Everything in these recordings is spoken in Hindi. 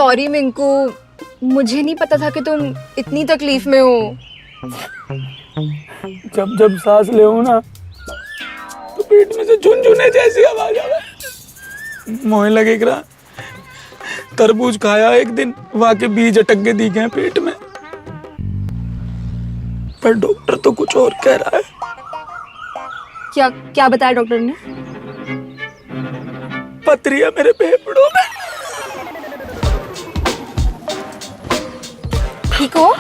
सॉरी मिंकू, मुझे नहीं पता था कि तुम इतनी तकलीफ में हो। जब जब सांस ले ना तो पेट में से झुनझुने जैसी आवाज आवे। मोहे लगे करा तरबूज खाया एक दिन, वहां के बीज अटक के दिखे पेट में, पर डॉक्टर तो कुछ और कह रहा है। क्या क्या बताया डॉक्टर ने? पथरी है मेरे फेफड़ों में। ठीक हो?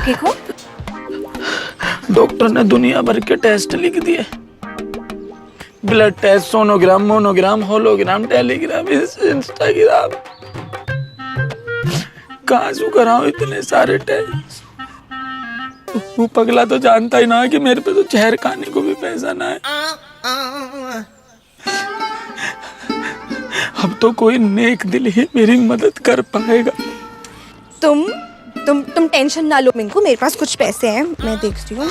ठीक हो? डॉक्टर ने दुनिया भर के टेस्ट लिख दिए, blood test, sonogram, monogram, hologram, telegram, Instagram. कहाँ से कराऊं इतने सारे टेस्ट? वो पगला तो जानता ही ना है कि मेरे पे तो जहर खाने को भी पैसा ना है। अब तो कोई नेक दिल ही मेरी मदद कर पाएगा। तुम टेंशन ना लो मिंकू, मेरे पास कुछ पैसे हैं, मैं देखती हूँ।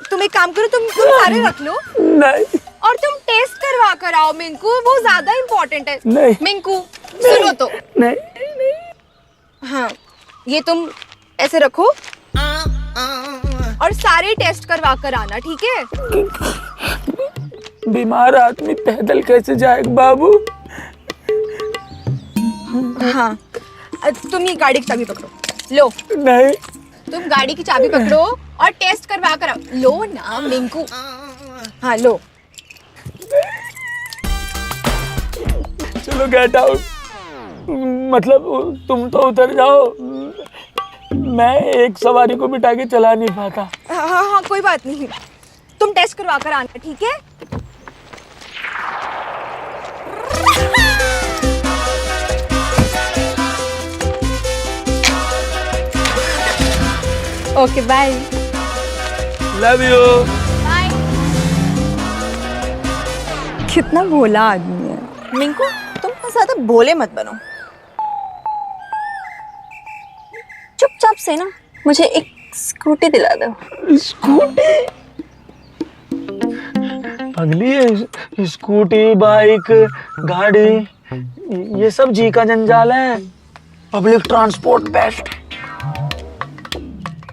तुम एक काम करो, तुम सारे रख लो। नहीं। और तुम टेस्ट करवा कर आओ मिंकू, वो ज्यादा इम्पोर्टेंट है। नहीं। मिंकू सुनो तो। नहीं। हाँ, ये तुम ऐसे रखो और सारे टेस्ट करवा कर आना, ठीक है? बीमार आदमी पैदल कैसे जाएगा बाबू? हाँ, तुम ये गाड़ी की चाबी पकड़ो, लो। नहीं। तुम गाड़ी की चाबी पकड़ो और टेस्ट करवा कर आओ। लो ना मिंकू। हाँ लो। चलो गेट आउट, मतलब तुम तो उतर जाओ, मैं एक सवारी को बिठा के चला नहीं पाता। हाँ, कोई बात नहीं, तुम टेस्ट करवा कर आना, ठीक है? Okay bye. Love you. Bye. कितना भोला आदमी है मिंकू, तुम ज्यादा भोले मत बनो। चुपचाप से ना मुझे एक स्कूटी दिला दो। स्कूटी? पगली है, स्कूटी, बाइक, गाड़ी, ये सब जी का जंजाल है। Public transport best.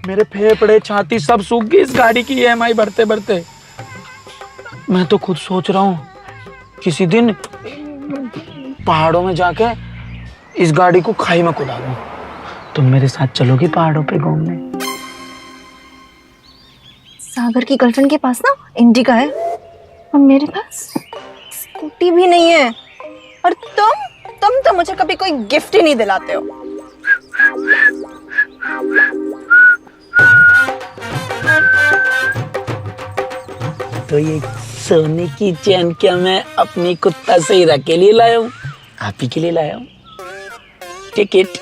मेरे फेफड़े, छाती सब सूख गई इस गाड़ी की ईएमआई भरते भरते। मैं तो खुद सोच रहा हूँ किसी दिन पहाड़ों में जाके इस गाड़ी को खाई में कुदा दूं। तुम मेरे साथ चलोगी पहाड़ों पे घूमने? सागर की गर्लफ्रेंड के पास ना इंडिका है और मेरे पास स्कूटी भी नहीं है। और तुम तो मुझे कभी कोई गिफ्ट ही नहीं दिलाते हो। तो ये सोने की चैन क्या मैं अपनी कुत्ता से के लिए लाया हूँ? आप ही के लिए लाया हूँ। टिकट।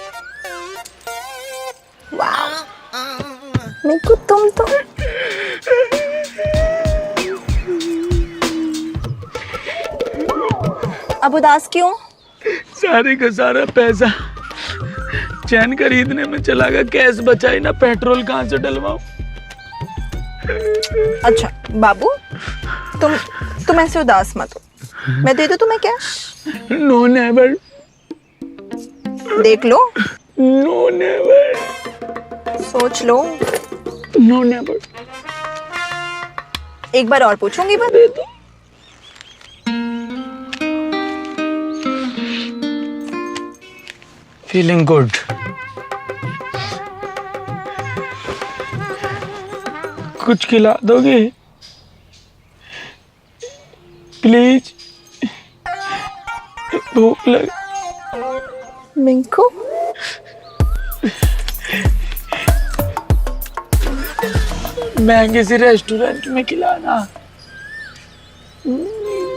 मेरे को तुम तो अब उदास क्यों? सारे का सारा पैसा चैन खरीदने में चला गया, कैश बचा ही ना, पेट्रोल कहाँ से डलवाऊं? अच्छा बाबू, तुम ऐसे उदास मत हो। मैं दे दूं तुम्हें कैश? No never. देख लो। No never. सोच लो। No never. एक बार और पूछूंगी मैं। दे दो। Feeling good. कुछ खिला दोगे प्लीज? भूख लग। मिंकू महंगे से रेस्टोरेंट में खिलाना,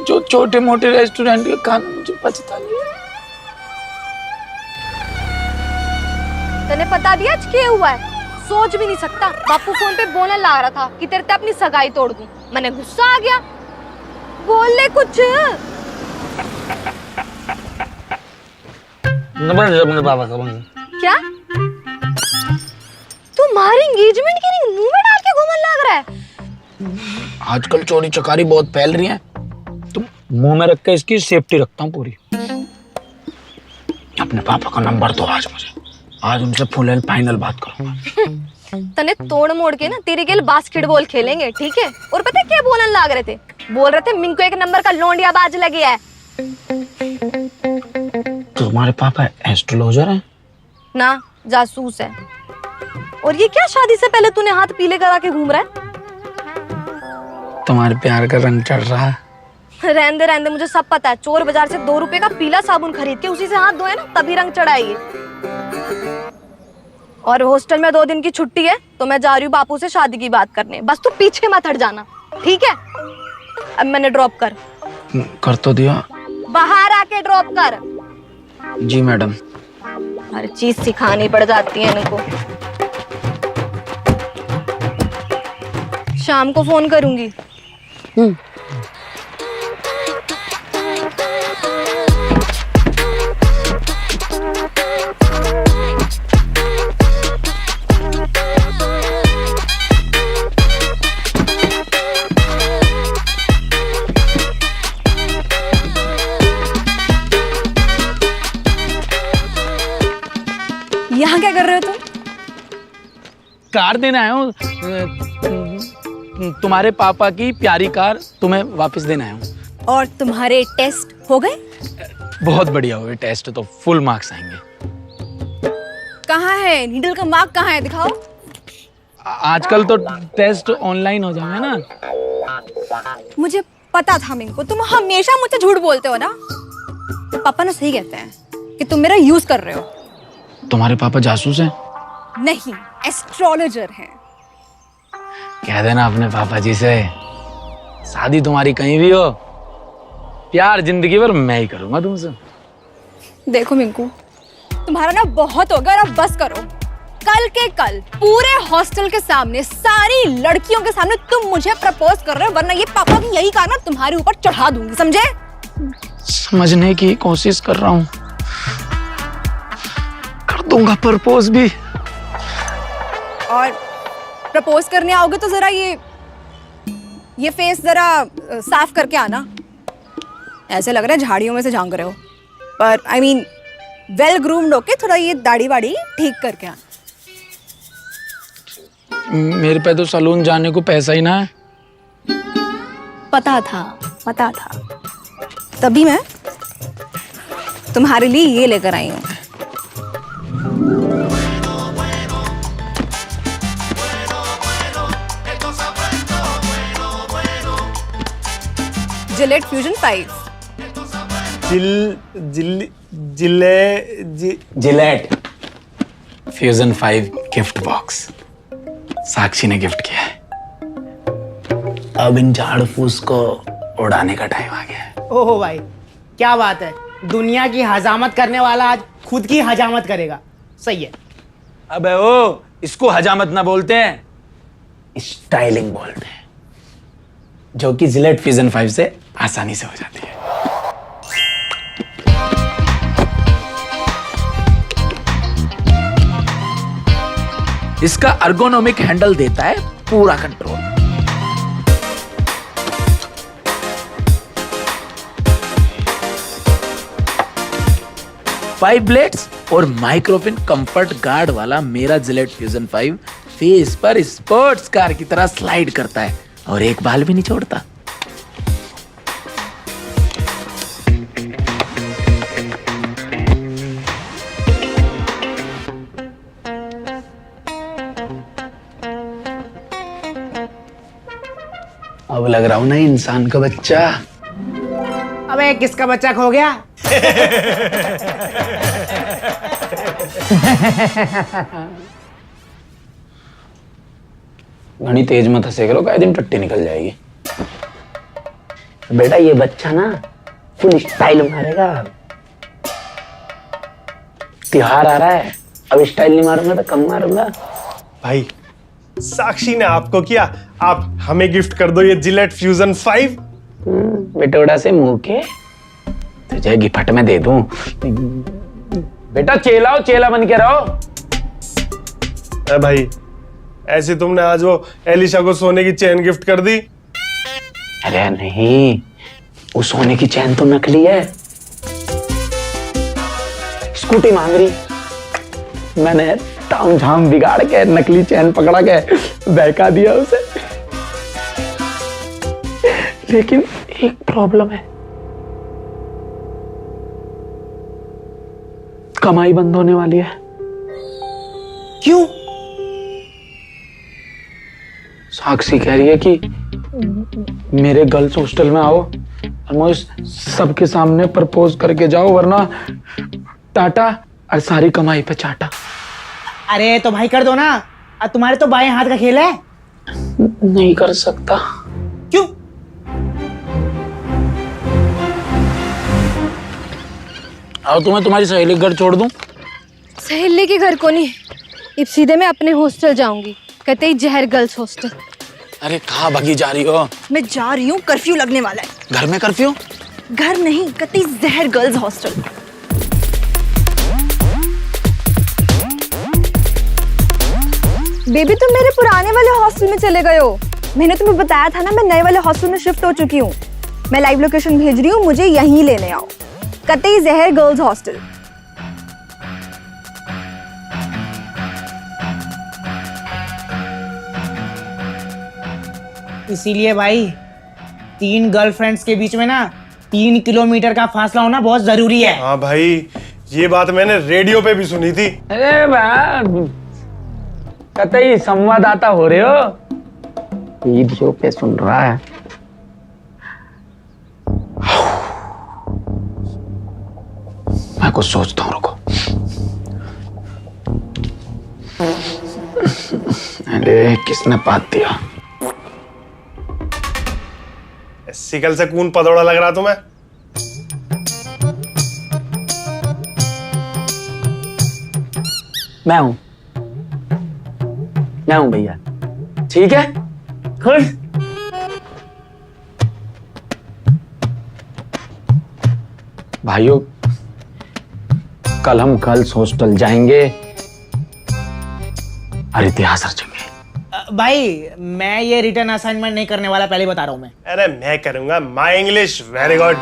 जो छोटे मोटे रेस्टोरेंट का खाना मुझे पचता नहीं। तूने बता दिया आज क्या हुआ है? सोच भी नहीं सकता। बापू फोन पे बोलने लगा रहा था कि तेरे से अपनी सगाई तोड़ दूं। मैंने गुस्सा आ गया। बोल ले कुछ। क्या तुम्हारी एंगेजमेंट की रिंग मुंह में डाल के घूमने लग रहा है? आजकल चोरी चकारी बहुत फैल रही है। मुंह में रख के इसकी सेफ्टी रखता हूँ पूरी। अपने पापा का नंबर दो आज मुझे, आज उनसे फुल एंड फाइनल बात करूंगा। तने तोड़ मोड़ के ना तेरे के लिए बास्केटबॉल खेलेंगे, ठीक है? और पता है क्या बोलने लग रहे थे? बोल रहे थे मिंको एक नंबर का लौंडिया बाज लगे है। तुम्हारे पापा एस्ट्रोलॉजर हैं? ना, जासूस है। और ये क्या शादी से पहले तूने हाथ पीले करा के घूम रहा है? तुम्हारे प्यार का रंग चढ़ रहा है। रहने रहने, मुझे सब पता है। चोर बाजार से 2 रुपए का पीला साबुन खरीद के उसी से हाथ धोए ना, तभी रंग चढ़ाइए। और हॉस्टल में 2 दिन की छुट्टी है तो मैं जा रही हूँ बापू से शादी की बात करने। बस तू पीछे मत हट जाना, ठीक है? अब मैंने ड्रॉप कर तो दिया। बाहर आके ड्रॉप कर। जी मैडम। हर चीज सिखानी पड़ जाती है इनको। शाम को फोन करूंगी। यहाँ क्या कर रहे हो तुम? कार देने आया हूँ, तुम्हारे पापा की प्यारी कार तुम्हें वापस देने आया हूँ। और तुम्हारे टेस्ट हो गए? बहुत बढ़िया हुए टेस्ट, तो फुल मार्क्स आएंगे। कहाँ है नीडल का मार्क? कहाँ है, दिखाओ। आजकल तो टेस्ट ऑनलाइन हो जाएंगे ना। मुझे पता था मिंको, तुम हमेशा मुझसे झूठ बोलते हो ना। पापा ना सही कहते हैं कि तुम मेरा यूज कर रहे हो। तुम्हारे पापा जासूस हैं? नहीं, एस्ट्रोलॉजर हैं। कह देना अपने पापा जी से, शादी तुम्हारी कहीं भी हो, प्यार जिंदगी भर मैं ही करूंगा तुमसे। देखो मिंकू, तुम्हारा ना बहुत होगा और अब बस करो। कल के कल पूरे हॉस्टल के सामने, सारी लड़कियों के सामने तुम मुझे प्रपोज कर रहे हो, वरना ये पापा की यही कार ना तुम्हारे ऊपर चढ़ा दूंगी, समझे? समझने की कोशिश कर रहा हूँ, कर दूंगा प्रपोज भी। और प्रपोज करने आओगे तो जरा ये फेस जरा साफ करके आना। ऐसे लग रहा है झाड़ियों में से झांक रहे हो। पर आई मीन वेल ग्रूम्ड होके थोड़ा ये दाढ़ी वाड़ी ठीक करके आना। मेरे पे तो सलून जाने को पैसा ही ना है। पता था, पता था, तभी मैं तुम्हारे लिए ये लेकर आई हूँ। Gillette fusion 5। Gillette fusion 5 gift box Sakshi ने गिफ्ट किया है। अब इन झाड़ फूस को उड़ाने का टाइम आ गया है। ओहो भाई, क्या बात है। दुनिया की हजामत करने वाला आज खुद की हजामत करेगा। सही है। अबे ओ, इसको हजामत ना बोलते हैं, स्टाइलिंग बोलते हैं, जो कि जिलेट फ्यूजन 5 से आसानी से हो जाती है। इसका अर्गोनोमिक हैंडल देता है पूरा कंट्रोल। फाइव ब्लेड्स और माइक्रोफिन कंफर्ट गार्ड वाला मेरा जिलेट फ्यूजन 5 फेस पर स्पोर्ट्स कार की तरह स्लाइड करता है और एक बाल भी नहीं छोड़ता। अब लग रहा हूं ना इंसान का बच्चा। अबे किसका बच्चा खो गया? घनी तेज मत हंसे करो, कई दिन टट्टी निकल जाएगी। बेटा ये बच्चा ना फुल स्टाइल मारेगा। त्योहार आ रहा है, अब स्टाइल नहीं मारूंगा तो कम मारूंगा। भाई साक्षी ने आपको किया, आप हमें गिफ्ट कर दो ये जिलेट फ्यूजन 5। बेटोड़ा से मुंह के तुझे गिफ्ट में दे दूं। बेटा चेलाओ, चेला बन के रहो। भाई ऐसे तुमने आज वो एलिशा को सोने की चेन गिफ्ट कर दी। अरे नहीं, वो सोने की चैन तो नकली है। स्कूटी मांग रही, मैंने ताम झाम बिगाड़ के नकली चैन पकड़ा के बहका दिया उसे। लेकिन एक प्रॉब्लम है, कमाई बंद होने वाली है। क्यों? साक्षी कह रही है कि मेरे गर्ल्स हॉस्टल में आओ और मुझे सबके सामने प्रपोज करके जाओ, वरना टाटा और सारी कमाई पे चाटा। अरे तो भाई कर दो ना, तुम्हारे तो बाएं हाथ का खेल है। नहीं कर सकता। क्यों? आओ तुम्हें तुम्हारी सहेली के घर छोड़ दूं। सहेली के घर को नहीं, अब सीधे मैं अपने हॉस्टल जाऊंगी, कहते ही जहर गर्ल्स हॉस्टल। अरे कहाँ भगी जा रही हो? मैं जा रही हूँ, कर्फ्यू लगने वाला है। घर में कर्फ्यू? घर नहीं, कहते ही जहर गर्ल्स हॉस्टल। बेबी तुम मेरे पुराने वाले हॉस्टल में चले गए हो। मैंने तुम्हें बताया था ना, मैं नए वाले हॉस्टल में शिफ्ट हो चुकी हूँ। मैं लाइव लोकेशन भेज रही हूँ, मुझे यहीं लेने आओ, कहते ही जहर गर्ल्स हॉस्टल। इसीलिए भाई 3 गर्लफ्रेंड्स के बीच में ना 3 किलोमीटर का फासला होना बहुत जरूरी है। हाँ भाई, ये बात मैंने रेडियो पे भी सुनी थी। अरे भाई कतई संवाददाता हो रहे हो, रेडियो पे सुन रहा है। मैं कुछ सोचता हूँ, रुको। अरे किसने पात दिया? सिकल से कौन पदौड़ा लग रहा तुम्हें? मैं हूं भैया, ठीक है? खुश? भाइयों, कल हम गर्ल्स हॉस्टल जाएंगे और इतिहास रचेंगे। भाई मैं ये रिटर्न असाइनमेंट नहीं करने वाला, पहले बता रहा हूँ मैं। अरे मैं करूंगा, माय इंग्लिश वेरी गुड।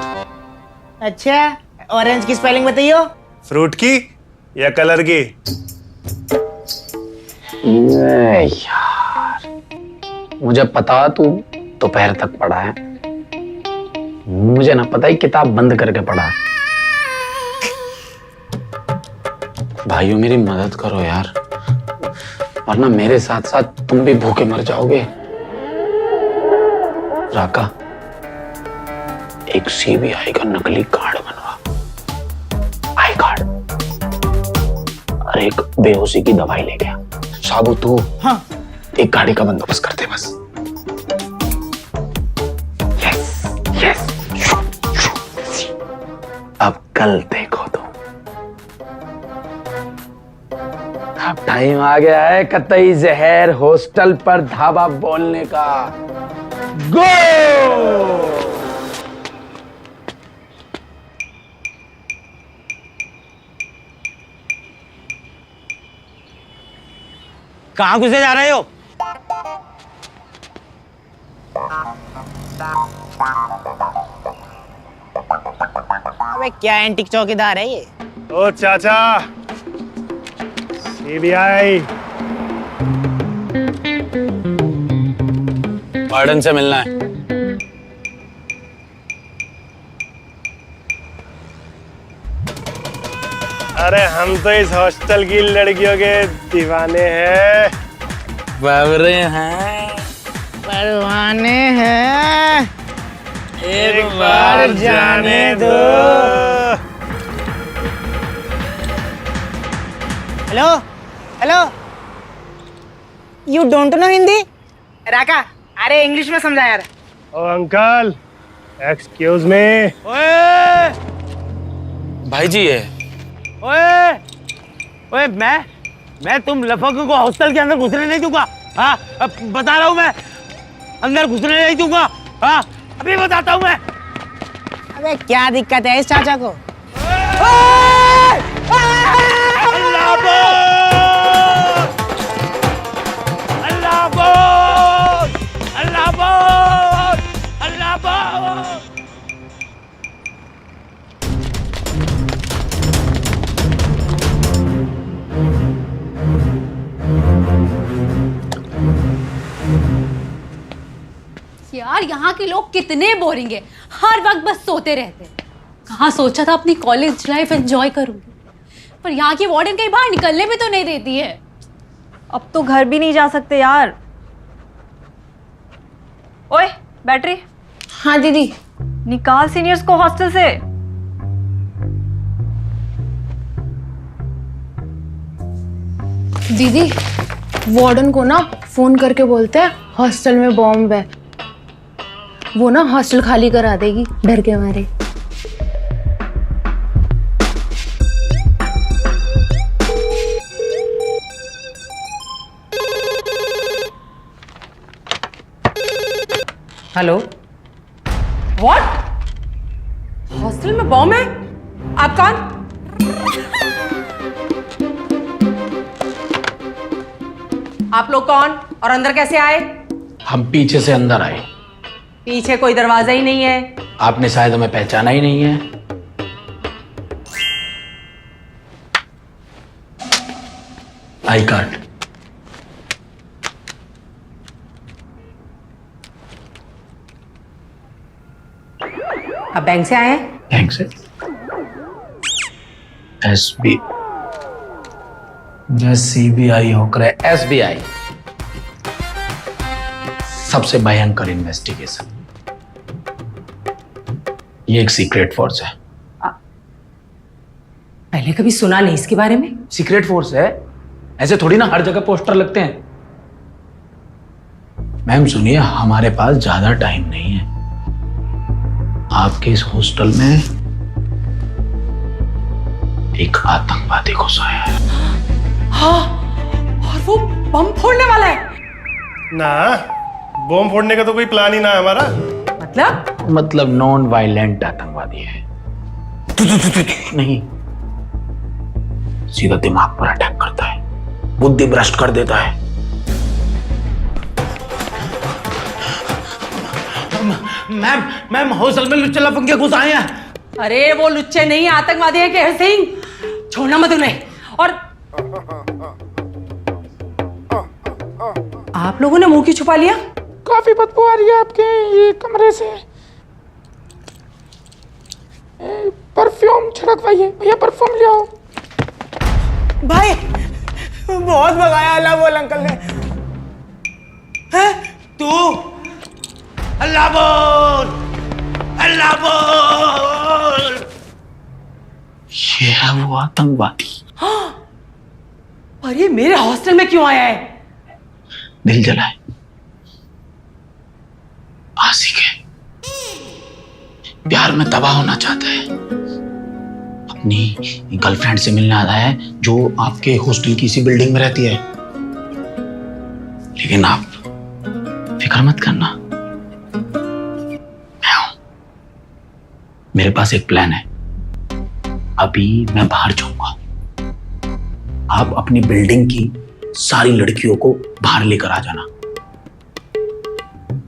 अच्छा, ऑरेंज की स्पेलिंग बताइयो। फ्रूट की या कलर की? यार मुझे पता तू दोपहर तक पढ़ा है, मुझे ना पता ही किताब बंद करके पढ़ा। भाइयों मेरी मदद करो यार, वरना मेरे साथ साथ तुम भी भूखे मर जाओगे। राका, एक सीबीआई का नकली कार्ड बनवा, आई कार्ड, और एक बेहोशी की दवाई ले गया। साबू तू हाँ, एक गाड़ी का बंदोबस्त करते बस। Yes yes. अब कल देखो तुम, अब टाइम आ गया है कतई जहर हॉस्टल पर धावा बोलने का। गो! कहाँ घुसे जा रहे हो? अबे क्या एंटिक चौकीदार है ये? ओ चाचा, सीबीआई। वार्डन से मिलना है। अरे हम तो इस हॉस्टल की लड़कियों के दीवाने हैं। बाबरे हैं, परवाने हैं, एक बार जाने दो। Hello hello, you don't know Hindi? राका, अरे इंग्लिश में समझा यार। ओ अंकल, एक्सक्यूज मी। ओए भाई जी है। ओए ओए, मैं तुम लफंगों को हॉस्टल के अंदर घुसने नहीं दूंगा। हाँ, अब बता रहा हूँ, मैं अंदर घुसने नहीं दूंगा। हाँ, अभी बताता हूँ मैं। अबे क्या दिक्कत है इस चाचा को? यार यहाँ के लोग कितने बोरिंग है, हर वक्त बस सोते रहते हैं। कहाँ सोचा था अपनी कॉलेज लाइफ एंजॉय करूंगी, पर यहाँ की वार्डन कहीं बाहर निकलने भी तो नहीं देती है। अब तो घर भी नहीं जा सकते यार। ओए बैटरी हाँ दीदी। निकाल सीनियर्स को हॉस्टल से। दीदी वार्डन को ना फोन करके बोलते हैं हॉस्टल में बॉम्ब है, वो ना हॉस्टल खाली करा देगी डर के मारे। Hello, what? हॉस्टल में बॉम्ब है? आप कौन? आप लोग कौन और अंदर कैसे आए? हम पीछे से अंदर आए। पीछे कोई दरवाजा ही नहीं है। आपने शायद हमें पहचाना ही नहीं है। I card. आप बैंक से आए हैं? बैंक से? एसबी सीबीआई होकर एसबीआई। सबसे भयंकर इन्वेस्टिगेशन। ये एक सीक्रेट फोर्स है। पहले कभी सुना नहीं इसके बारे में। सीक्रेट फोर्स है, ऐसे थोड़ी ना हर जगह पोस्टर लगते हैं। मैम सुनिए, हमारे पास ज्यादा टाइम नहीं है। आपके इस हॉस्टल में एक आतंकवादी घुसा है। हाँ, और वो बम फोड़ने वाला है। ना, बॉम्ब फोड़ने का तो कोई प्लान ही ना है हमारा। मतलब नॉन वायलेंट आतंकवादी है। नहीं, सीधा दिमाग पर अटैक करता है, बुद्धि भ्रष्ट कर देता है। मैम हॉस्टल में लुच्चे लफंगे घुस आए हैं। अरे वो लुच्चे नहीं, आतंकवादी है केहर सिंह। छोड़ना मत उन्हें। और आप लोगों ने मुंह क्यों छुपा लिया? काफी बदबू आ रही है आपके ये कमरे से। परफ्यूम छिड़कवाइए भैया, परफ्यूम ले आओ। भाई बहुत भगाया अल्लाह बोल अंकल ने। है तू? अल्लाह बोल, अल्लाह बोल। ये है वो आतंकवादी। और ये मेरे हॉस्टल में क्यों आया है? दिल जलाए, आशिक है, प्यार में तबाह होना चाहता है, अपनी गर्लफ्रेंड से मिलने आता है जो आपके हॉस्टल की इसी बिल्डिंग में रहती है। लेकिन आप फिक्र मत करना, मैं हूं। मेरे पास एक प्लान है। अभी मैं बाहर जाऊंगा, आप अपनी बिल्डिंग की सारी लड़कियों को बाहर लेकर आ जाना।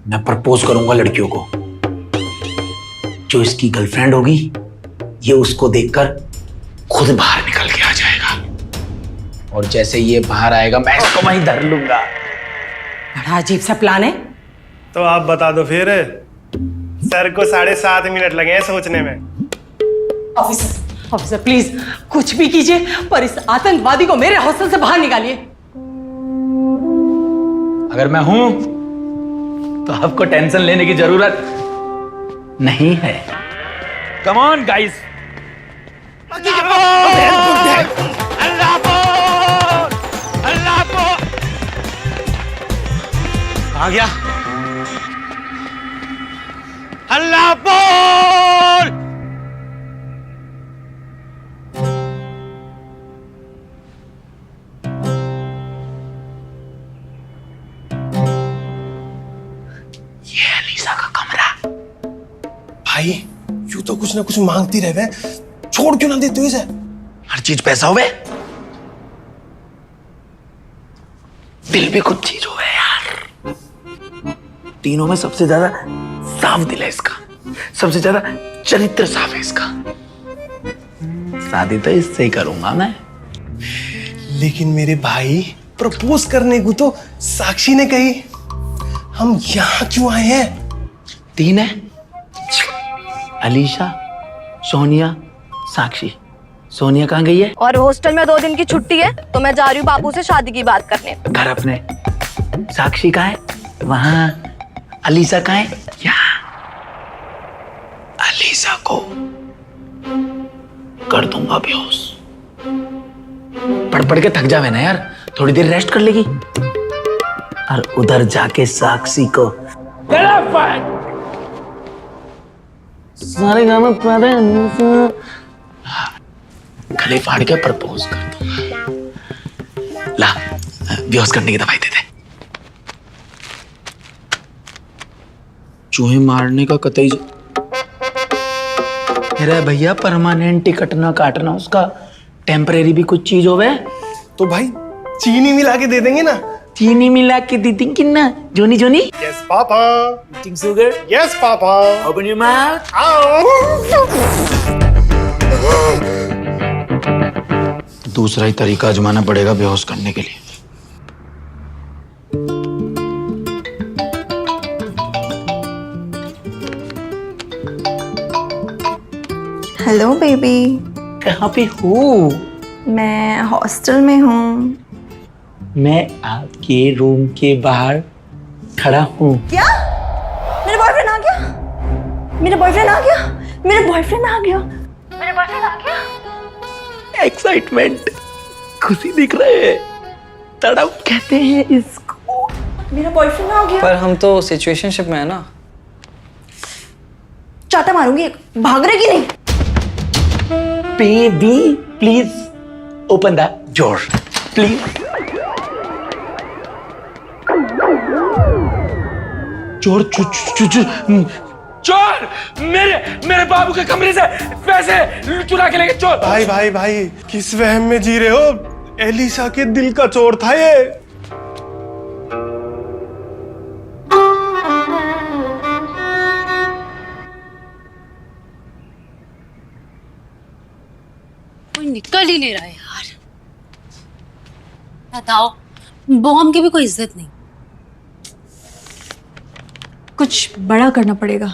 मैं प्रपोज करूंगा लड़कियों को। जो इसकी गर्लफ्रेंड होगी, ये उसको देखकर खुद बाहर निकल के आ जाएगा, और जैसे ये बाहर आएगा मैं इसको वहीं धर लूंगा। बड़ा अजीब सा प्लान है। तो आप बता दो फिर। सर को 7.5 मिनट लगे हैं सोचने में। ऑफिसर प्लीज कुछ भी कीजिए, पर इस आतंकवादी को मेरे हॉस्टल से बाहर निकालिए। अगर मैं हूं तो आपको टेंशन लेने की जरूरत नहीं है। Come on guys. अल्लाह बोल, अल्लाह बोल। आ गया। अल्लाह बोल। ये अलीसा का कमरा। भाई यूं तो कुछ ना कुछ मांगती रहे, छोड़ क्यों ना देते हो इसे? हर चीज पैसा होवे, दिल भी कुछ चीज होवे यार। तीनों में सबसे ज्यादा साफ दिल है इसका, सबसे ज्यादा चरित्र साफ है इसका। शादी तो इससे ही करूंगा मैं। लेकिन मेरे भाई, प्रपोज करने को तो साक्षी ने कही। हम यहाँ क्यों आए हैं? 3 है। अलीशा, सोनिया, साक्षी। सोनिया कहाँ गई है? और हॉस्टल में 2 दिन की छुट्टी है तो मैं जा रही हूँ बापू से शादी की बात करने। घर अपने। साक्षी कहाँ है? वहां। अलीशा कहाँ है? यहाँ। अलीशा को कर दूंगा बेहोश। पढ़ पढ़ के थक जावे ना यार, थोड़ी देर रेस्ट कर लेगी। और उधर जाके साक्षी को सारे गाना गले फाड़ के प्रपोज कर दूंगा। ला, बेहोश करने की दवाई दे दे। चूहे मारने का कतई मेरा भैया परमानेंट टिकट ना काटना, उसका टेम्परेरी भी कुछ चीज होवे तो भाई चीनी मिला के दे देंगे ना। चीनी मिला के दी देंगे ना। Johnny Johnny yes papa. Eating sugar. Yes papa. Open your mouth. दूसरा ही तरीका आजमाना पड़ेगा बेहोश करने के लिए। Hello baby. कहाँ पे हो? मैं हॉस्टल में हूँ। मैं आपके रूम के बाहर खड़ा हूँ। क्या? मेरा बॉयफ्रेंड आ गया? मेरा बॉयफ्रेंड आ गया? मेरा बॉयफ्रेंड आ गया? मेरा बॉयफ्रेंड आ गया? एक्साइटमेंट, खुशी दिख रहे हैं, तड़प कहते हैं इसको। मेरा बॉयफ्रेंड आ गया? पर हम तो सिचुएशनशिप में है ना। चाटा मारूंगी एक, भाग रहे कि नहीं? Baby please open the door please. चोर चोर मेरे बाबू के कमरे से पैसे चुरा के लेके चोर। भाई भाई भाई किस वहम में जी रहे हो? एलिसा के दिल का चोर था ये। कोई निकल ही नहीं रहा है यार। बताओ, बॉम्ब की भी कोई इज्जत नहीं। कुछ बड़ा करना पड़ेगा।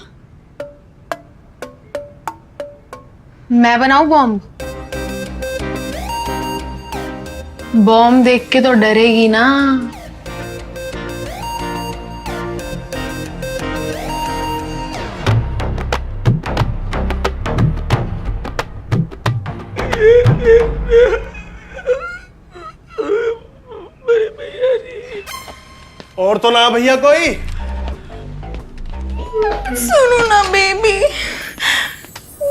मैं बनाऊं बॉम्ब? बॉम्ब देख के तो डरेगी ना। और तो ना भैया कोई? सुनो ना बेबी,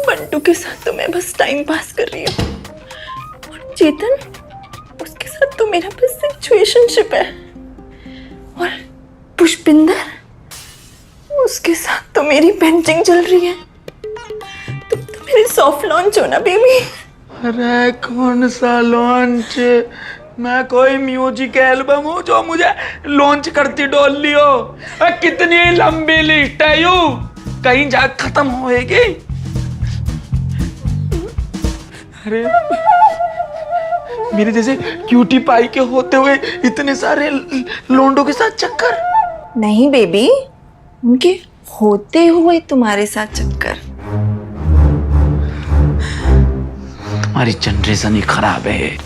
बंटू के साथ तो मैं बस टाइम पास कर रही हूँ और चेतन, उसके साथ तो मेरा बस सिचुएशनशिप है। और पुष्पिंदर, उसके साथ तो मेरी पेंटिंग चल रही है। तुम तो मेरे सॉफ्ट लॉन्च हो ना बेबी। अरे कौन सा लॉन्च? मैं कोई म्यूजिक एल्बम हूँ जो मुझे लॉन्च करती डोल लियो? कितनी लंबी लिस्ट है यू, कहीं जा खत्म होएगी। अरे मेरे जैसे क्यूटी पाई के होते हुए इतने सारे लोंडों के साथ चक्कर? नहीं बेबी, उनके होते हुए तुम्हारे साथ चक्कर। तुम्हारी जनरेशन ही खराब है।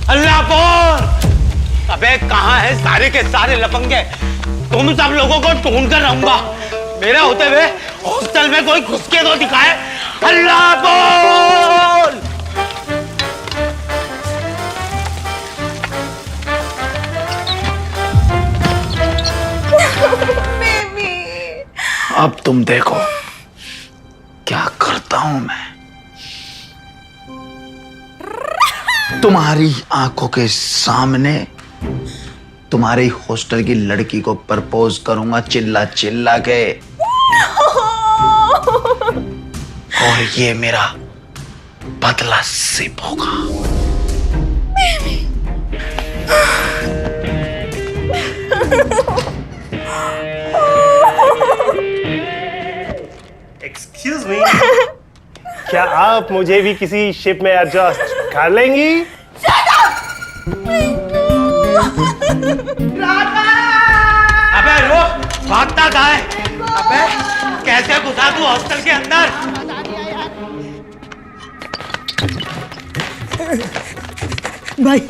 अल्लाहपुर! अबे कहाँ है सारे के सारे लफंगे? तुम सब लोगों को ढूंढ कर रहूंगा। मेरे होते हुए हॉस्टल में कोई घुस के तो दिखाए। अल्लाहपुर! अब तुम देखो क्या करता हूं मैं। तुम्हारी आंखों के सामने तुम्हारी हॉस्टल की लड़की को प्रपोज करूंगा चिल्ला चिल्ला के। और ये मेरा बदला सिप होगा। एक्सक्यूज मी, क्या आप मुझे भी किसी शिप में एडजस्ट कर लेंगी? अबे रुक, भागता कहाँ है? अबे कैसे घुसा तू हॉस्टल के अंदर? भाई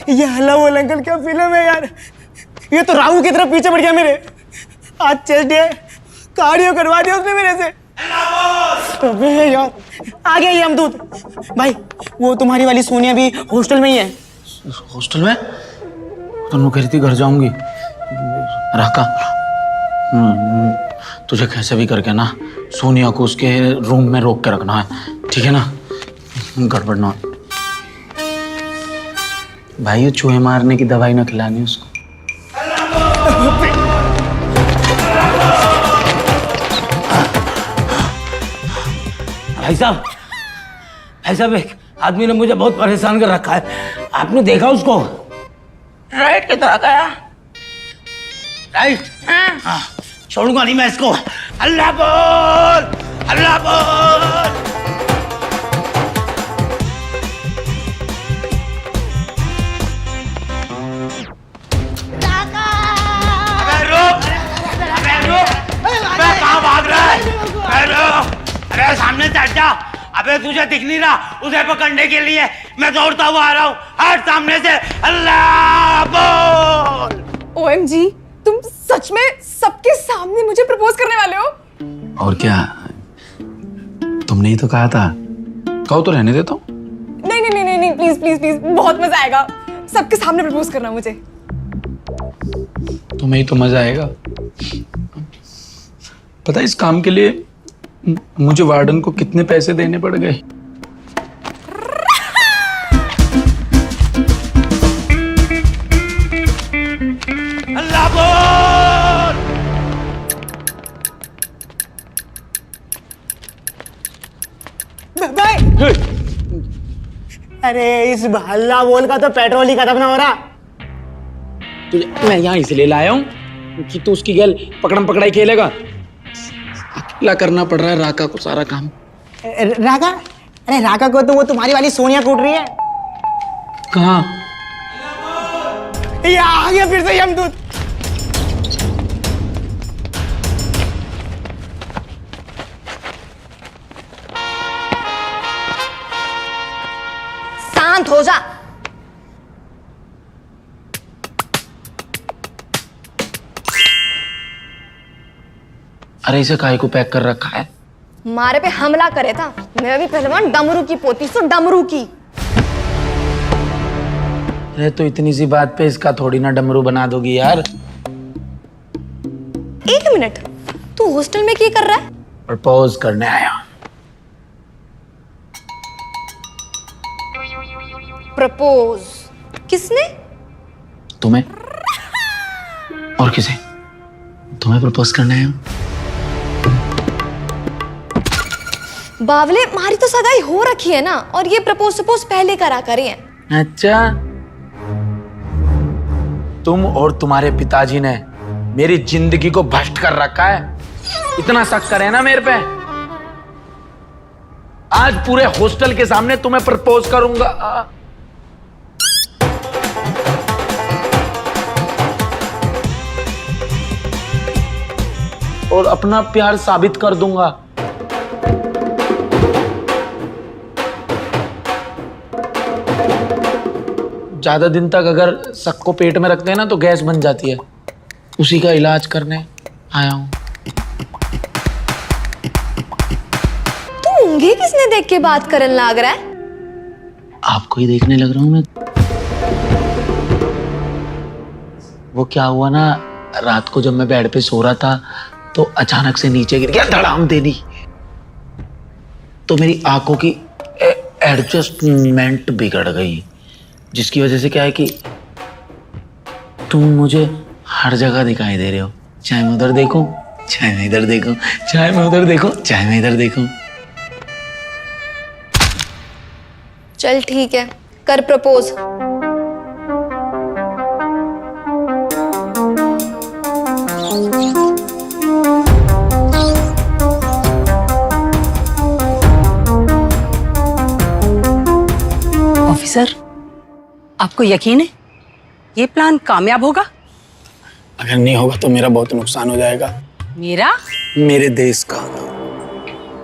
ये हल्ला बोल अंकल क्या फिल्म है यार। ये तो राहु की तरफ पीछे पड़ गया मेरे। आज चेस्ट डे कार्डियो करवा दिया उसने मेरे से। अबे यार आ गया ये अमदूत। भाई वो तुम्हारी वाली सोनिया भी हॉस्टल में ही है। हॉस्टल में? तुम कह रही थी घर जाऊंगी। राका, तुझे कैसे भी करके ना सोनिया को उसके रूम में रोक के रखना है, ठीक है ना? गड़बड़ ना। भाई ये चूहे मारने की दवाई ना खिलानी उसको। भाई साहब एक आदमी ने मुझे बहुत परेशान कर रखा है। आपने देखा उसको? राइट की तरह गया। राइट? हाँ, छोड़ूंगा नहीं मैं इसको। अल्लाह बोल, अल्लाह बोल। अबे रुक, अबे रुक, अबे कहाँ भाग रहा है? अबे रुक, अरे सामने से हट जा। अबे तुझे दिख नहीं रहा? उसे पकड़ने के लिए मैं दौड़ता हुआ आ रहा हूँ। हट सामने से। अल्लाह बोल। OMG, तुम सच में सबके सामने मुझे प्रपोज करने वाले हो? और क्या, तुमने ही तो कहा था। कहो तो रहने देता हूँ। नहीं नहीं नहीं नहीं, प्लीज प्लीज प्लीज, बहुत मजा आएगा। सबके सामने प्रपोज करना मुझे। तुम्हें ही तो मजा आएगा। पता है इस काम के लिए मुझे वार्डन को कितने पैसे देने पड़ गए? अल्लाह बोल। भाई अरे इस हल्ला बोल का तो पेट्रोल ही खत्म ना हो रहा। तुझे मैं यहाँ इसलिए लाया हूँ कि तू उसकी गैल पकड़म पकड़ाई खेलेगा। अकेला करना पड़ रहा है राका को सारा काम। राका? अरे राका को तो वो तुम्हारी वाली सोनिया कूट रही है। कहाँ? ये आ गया फिर से यमदूत। शांत हो जा। अरे इसे काहे को पैक कर रखा है? मारे पे हमला करे था। मैं भी पहलवान डमरू की पोती सो डमरू की। अरे तो इतनी सी बात पे इसका थोड़ी ना डमरू बना दोगी यार। एक मिनट, तू हॉस्टल में क्या कर रहा है? प्रपोज करने आया। प्रपोज? किसने? तुम्हें। और किसे? तुम्हें प्रपोज करने आया हूँ। बावले, मारी तो सगाई हो रखी है ना, और ये प्रपोज सपोज पहले करा करे हैं। अच्छा, तुम और तुम्हारे पिताजी ने मेरी जिंदगी को भ्रष्ट कर रखा है। इतना शक करे ना मेरे पे। आज पूरे हॉस्टल के सामने तुम्हें प्रपोज करूंगा। और अपना प्यार साबित कर दूंगा। ज्यादा दिन तक अगर शक को पेट में रखते हैं ना तो गैस बन जाती है। उसी का इलाज करने आया हूं। तू ऊँघे किसने देख के बात करने लग रहा है? आपको ही देखने लग रहा हूं मैं। वो क्या हुआ ना, रात को जब मैं बेड पे सो रहा था तो अचानक से नीचे गिर गया धड़ाम देनी। तो मेरी आंखों की एडजस्टमेंट बिगड़ गई, जिसकी वजह से क्या है कि तुम मुझे हर जगह दिखाई दे रहे हो। चाहे मैं उधर देखूं, चाहे मैं इधर देखूं, चाहे मैं उधर देखूं, चाहे मैं इधर देखूं। चल ठीक है, कर प्रपोज। ऑफिसर, आपको यकीन है ये प्लान कामयाब होगा? अगर नहीं होगा तो मेरा बहुत नुकसान हो जाएगा। मेरा? मेरे देश का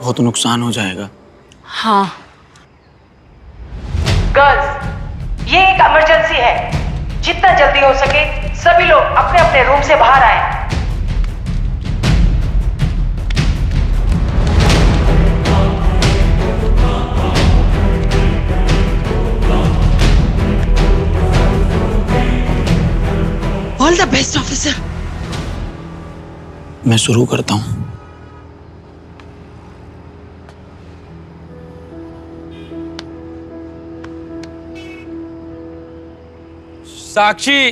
बहुत नुकसान हो जाएगा। हाँ। गर्ल्स, ये एक इमरजेंसी है। जितना जल्दी हो सके सभी लोग अपने अपने रूम से बाहर आए। All the best officer. मैं शुरू करता हूँ। साक्षी,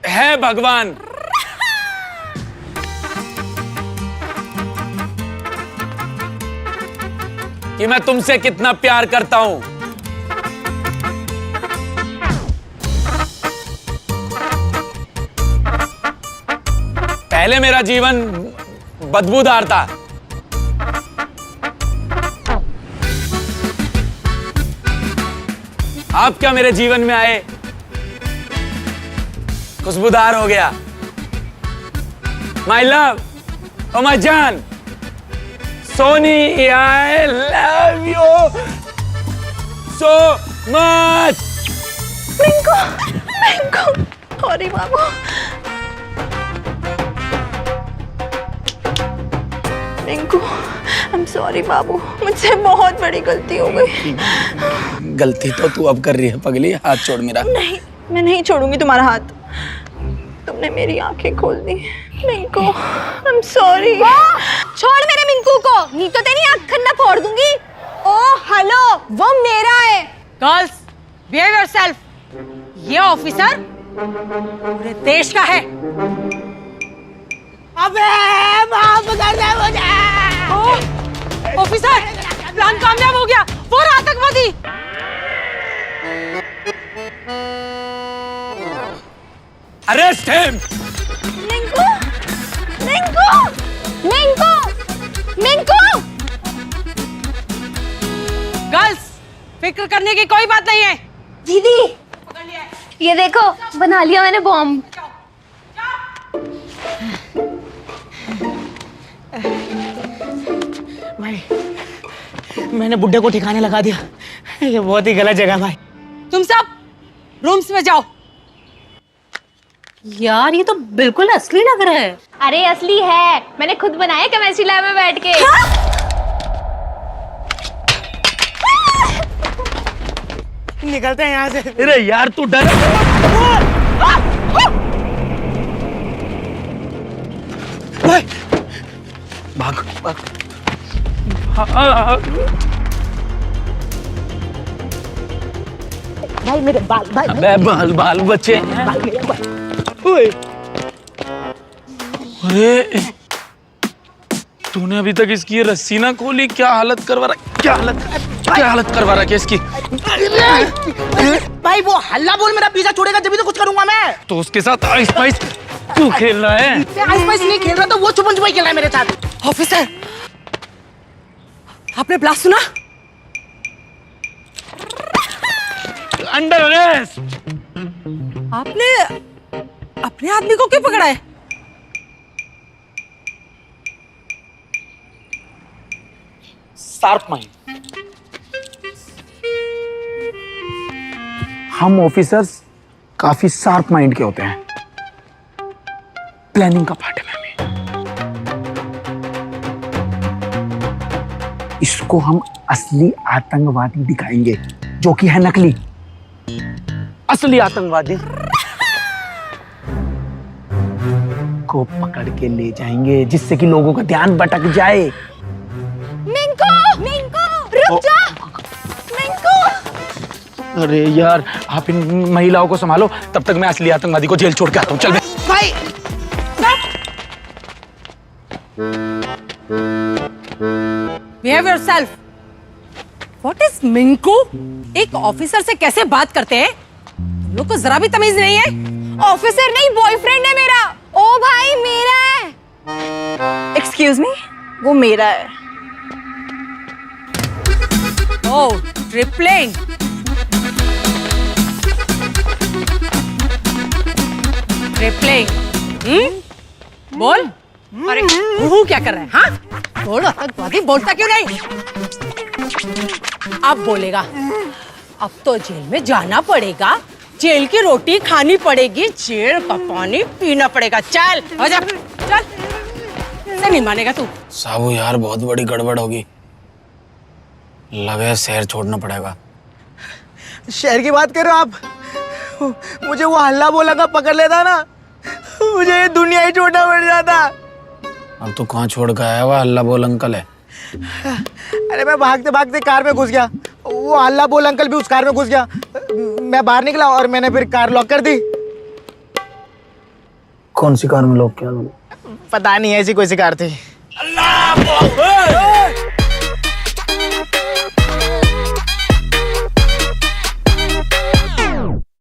है भगवान, कि मैं तुमसे कितना प्यार करता हूं। पहले मेरा जीवन बदबूदार था, आप क्या मेरे जीवन में आए खुशबूदार हो गया। माई लव, ओ माई जान, Soni, I love you so much. Minku, Minku, sorry बाबू। मिंकू, आई एम सॉरी बाबू, मुझसे बहुत बड़ी गलती हो गई। गलती तो तू अब कर रही है पगली, हाथ छोड़ मेरा। नहीं, मैं नहीं छोड़ूंगी तुम्हारा हाथ। तुमने मेरी आंखें खोल दी। Minku, I am sorry. छोड़ मेरे मिंकू को, नहीं तो तेरी आँख खन्ना फोड़ दूंगी। ओ हेलो, वो मेरा है। Girls, behave yourself. ये ऑफिसर पूरे देश का है। अबे माफ कर दे मुझे। ऑफिसर, प्लान कामयाब हो गया। वो रहा आतंकवादी। Arrest him. Minku, Minku, Minku, Minku. Girls, फिक्र करने की कोई बात नहीं है। दीदी, ये देखो, बना लिया मैंने बॉम्ब। भाई, मैंने बुड्ढे को ठिकाने लगा दिया। ये बहुत ही गलत जगह भाई। तुम सब रूम्स में जाओ। यार, ये तो बिल्कुल असली लग रहा है। अरे असली है, मैंने खुद बनाया केमिस्ट्री लैब में बैठ के। निकलते हैं यहाँ से। अरे यार तू डर। भाग भाग। भाई मेरे बाल, भाई अबे बाल बाल बच्चे हैं। ओए, अरे तूने अभी तक इसकी ये रस्सी ना खोली। क्या हालत करवा रहा, क्या हालत करवा रहा है इसकी। भाई वो हल्ला बोल मेरा पीछा छोड़ेगा जब भी तो कुछ करूंगा मैं। तो उसके साथ आइस पाइस तू खेल रहा है। आइस पाइस नहीं खेल रहा, तो वो छुपन छुपाई खेल रहा है मेरे साथ। ऑफिसर, आपने ब्लास्ट सुना? Under arrest. आपने अपने आदमी को क्यों पकड़ा है? Sharp mind. हम ऑफिसर्स काफी शार्प माइंड के होते हैं। प्लानिंग का पार्ट है मैं। इसको हम असली आतंकवादी दिखाएंगे, जो कि है नकली। असली आतंकवादी को पकड़ के ले जाएंगे, जिससे कि लोगों का ध्यान भटक जाए। मिंकू, मिंकू, रुक जा। मिंकू। अरे यार, आप इन महिलाओं को संभालो, तब तक मैं असली आतंकवादी को जेल छोड़ के आता हूँ। चल भाई behave yourself. What is Minku? एक ऑफिसर से कैसे बात करते हैं? तुम लोग को जरा भी तमीज नहीं है। ऑफिसर नहीं, बॉयफ्रेंड है मेरा। ओ भाई, मेरा है। एक्सक्यूज मी, वो मेरा है। ओह, ट्रिपलिंग। रे प्लेइंग? बोल। अरे हूँ क्या कर रहा है? हाँ बोल, आतंकवादी बोलता क्यों नहीं? अब बोलेगा। अब तो जेल में जाना पड़ेगा, जेल की रोटी खानी पड़ेगी, जेल का पानी पीना पड़ेगा। चल हो जा, चल। से नहीं मानेगा तू। साबू यार बहुत बड़ी गड़बड़ होगी, लगे शहर छोड़ना पड़ेगा। शहर की बात कर रहे हो आप? मुझे वो हल्ला बोला का पकड़ लेता ना, मुझे ये दुनिया ही छोड़ना पड़ जाता। अब तो कहाँ छोड़ के आया हुआ हल्ला बोल अंकल है? अरे मैं भागते भागते कार में घुस गया, वो हल्ला बोल अंकल भी उस कार में घुस गया। मैं बाहर निकला और मैंने फिर कार लॉक कर दी। कौन सी कार में लॉक किया? पता नहीं, ऐसी कोई सी कार थी। अल्लाह